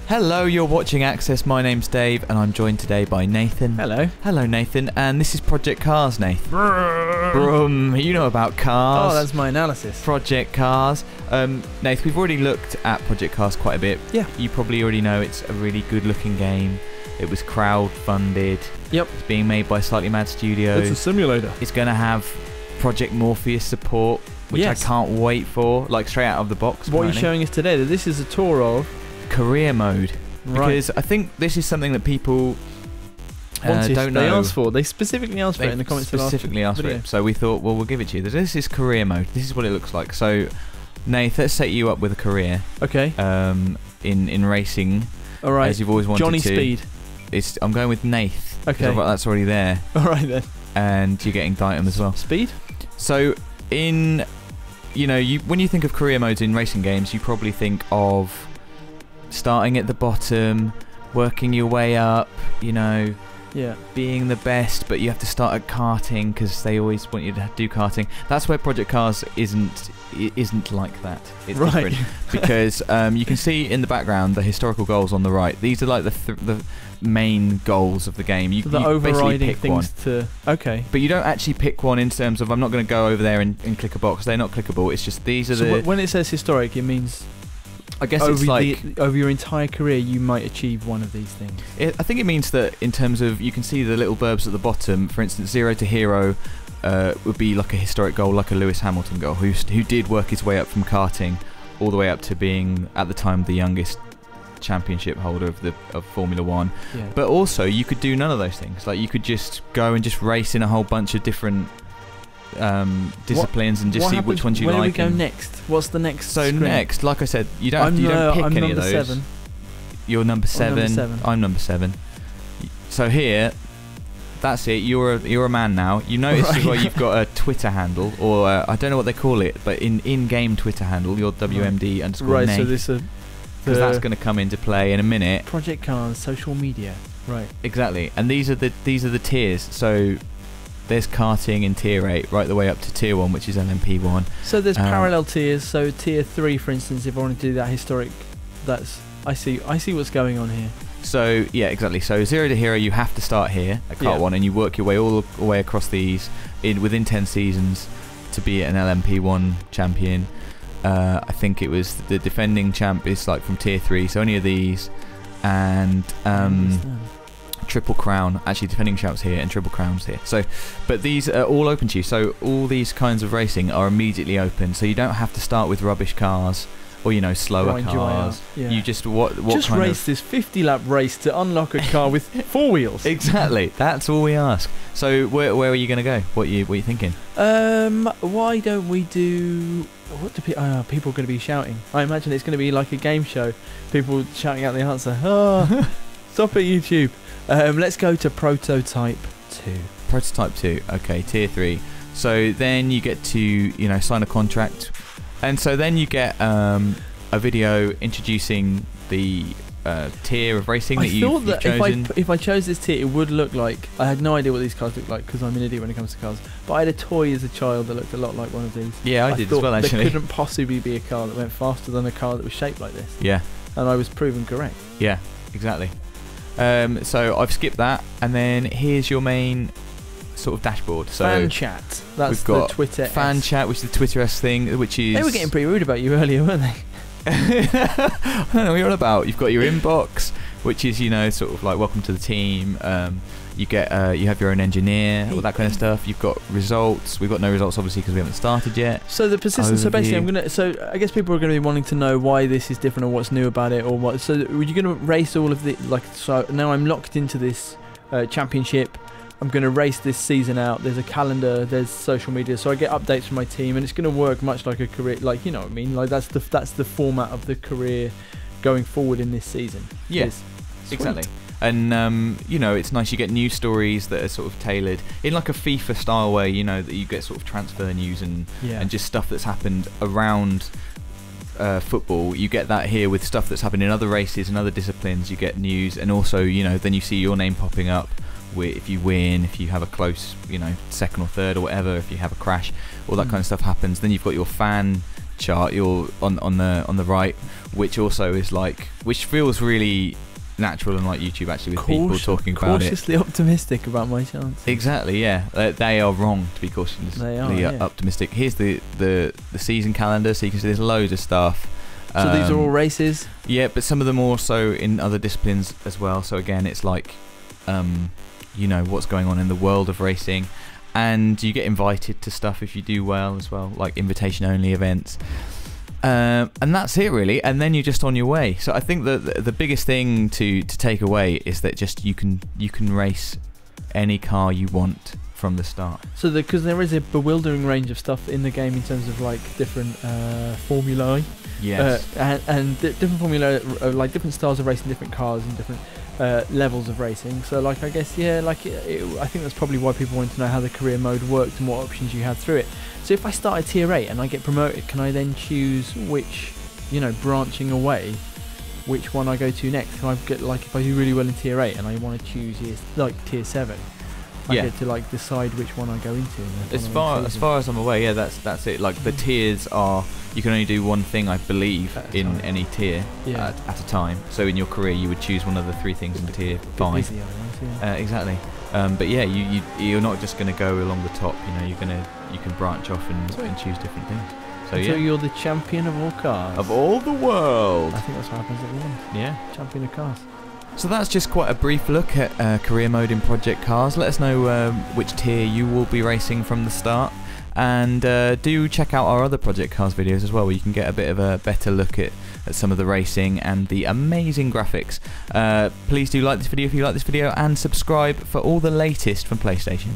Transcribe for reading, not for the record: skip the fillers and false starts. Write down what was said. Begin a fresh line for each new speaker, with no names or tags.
Hello, you're watching Access. My name's Dave, and I'm joined today by Nathan.
Hello.
Hello, Nathan, and this is Project Cars, Nathan. Brum. You know about cars.
Oh, that's my analysis.
Project Cars. Nathan, we've already looked at Project Cars quite a bit.
Yeah.
You probably already know it's a really good-looking game. It was crowd-funded.
Yep.
It's being made by Slightly Mad Studios.
It's a simulator.
It's going to have Project Morpheus support, which
Yes.
I can't wait for, like straight out of the box.
What are you
apparently.
showing us today? That this is a tour of
Career mode.
Right.
Because I think this is something that people don't know.
They asked for. They specifically asked for it in the comments.
Specifically asked for it. So we thought, well, we'll give it to you. This is career mode. This is what it looks like. So, Nath, let's set you up with a career.
Okay.
In racing.
All right.
As you've always wanted
Johnny
to.
Speed.
I'm going with Nath.
Okay.
That's already there.
All right then.
And you're getting Ditum as well.
Speed.
So when you think of career modes in racing games, you probably think of starting at the bottom, working your way up,
Yeah.
being the best, but you have to start at karting because they always want you to do karting. That's where Project Cars isn't like that. It's
Right.
different because you can see in the background the historical goals on the right. These are like the main goals of the game. You,
So the
you
overriding
basically pick
things
one.
to. Okay.
But you don't actually pick one in terms of I'm not going to go over there and click a box. They're not clickable. It's just these are
So when it says historic, it means.
I guess it's like
over your entire career, you might achieve one of these things.
I think it means that in terms of you can see the little burbs at the bottom. For instance, 0 to hero would be like a historic goal, like a Lewis Hamilton goal, who did work his way up from karting all the way up to being at the time the youngest championship holder of Formula One.
Yeah.
But also you could do none of those things. Like you could just go and just race in a whole bunch of different disciplines and just see which ones you like.
Where do we go next? What's the next?
So
screen?
Next, like I said, you don't pick
I'm
any of
number
those.
7.
You're number 7.
Number 7.
I'm number 7. So here, that's it. You're a man now. You notice as well you've got a Twitter handle, or I don't know what they call it, but in-game Twitter handle, your WMD underscore
Right.
Nate,
So this is
because that's going to come into play in a minute.
Project Cars social media. Right.
Exactly. And these are the tiers. So there's karting in tier 8 right the way up to tier 1, which is LMP1.
So there's parallel tiers. So tier 3, for instance, if I want to do that historic, I see what's going on here.
So yeah, exactly. So 0 to hero, you have to start here at kart 1, and you work your way all the way across these within 10 seasons to be an LMP1 champion. I think it was the defending champ is like from tier 3, so any of these, and Triple Crown. Actually, defending champs here and Triple Crowns here. So, but these are all open to you. So all these kinds of racing are immediately open. So you don't have to start with rubbish cars or slower cars.
Yeah.
You just
just
kind
race this 50-lap race to unlock a car with 4 wheels.
Exactly. That's all we ask. So where are you going to go? What are you thinking?
Why don't we do? What do people are going to be shouting? I imagine it's going to be like a game show. People shouting out the answer. Oh, stop it, YouTube. Let's go to Prototype 2.
Prototype 2. Okay, tier 3. So then you get to sign a contract, and so then you get a video introducing the tier of racing that you've chosen.
If I chose this tier, it would look like I had no idea what these cars look like because I'm an idiot when it comes to cars. But I had a toy as a child that looked a lot like one of these.
Yeah, I did as well. Actually,
there couldn't possibly be a car that went faster than a car that was shaped like this.
Yeah,
and I was proven correct.
Yeah, exactly. So I've skipped that, and then here's your main sort of dashboard. So
fan chat. That's
we've got
the Twitter
fan chat, which is the Twitter-esque thing, which is
they were getting pretty rude about you earlier, weren't they?
I don't know what you're on about. You've got your inbox, which is sort of like welcome to the team. You have your own engineer, all that kind of stuff. You've got results. We've got no results obviously because we haven't started yet.
So the persistence. So basically, I guess people are going to be wanting to know why this is different or what's new about it or what. So are you going to race all of the So now I'm locked into this championship. I'm going to race this season out. There's a calendar. There's social media. So I get updates from my team, and it's going to work much like a career. Like what I mean. Like that's the format of the career going forward in this season.
Yes, exactly. And it's nice. You get news stories that are sort of tailored in like a FIFA style way. That you get sort of transfer news and just stuff that's happened around football. You get that here with stuff that's happened in other races and other disciplines. You get news, and also then you see your name popping up. If you win, if you have a close, second or third or whatever, if you have a crash, all that kind of stuff happens. Then you've got your fan chart, you're on the right, which also is like, which feels really natural and like YouTube actually, with people talking about it.
Cautiously optimistic about my chances.
Exactly, yeah. They are wrong to be cautiously optimistic. Here's the season calendar, so you can see there's loads of stuff.
So these are all races?
Yeah, but some of them also in other disciplines as well. So again, it's like, you know, what's going on in the world of racing. And you get invited to stuff if you do well as well, like invitation-only events. And that's it really, and then you're just on your way. So I think that the biggest thing to take away is that just you can race any car you want from the start. So
because there is a bewildering range of stuff in the game in terms of like different formulae.
Yes.
And different formulae, like different styles of racing, different cars and different levels of racing. So like I guess I think that's probably why people want to know how the career mode worked and what options you had through it. So if I start at tier 8 and I get promoted, can I then choose which, you know, branching away, which one I go to next? Can I get, like, if I do really well in tier 8 and I want to choose like tier 7, I get to like decide which one I go into.
As far as I'm aware, yeah, that's it. Like the tiers are, you can only do one thing, I believe, in any tier at a time. So in your career, you would choose one of the 3 things in tier 5. Exactly. But yeah, you're not just going to go along the top. You know, you can branch off and choose different things. So
you're the champion of all cars.
Of all the world.
I think that's what happens at the end.
Yeah.
Champion of cars.
So that's just quite a brief look at career mode in Project Cars. Let us know which tier you will be racing from the start. And do check out our other Project Cars videos as well, where you can get a bit of a better look at some of the racing and the amazing graphics. Please do like this video if you like this video, and subscribe for all the latest from PlayStation.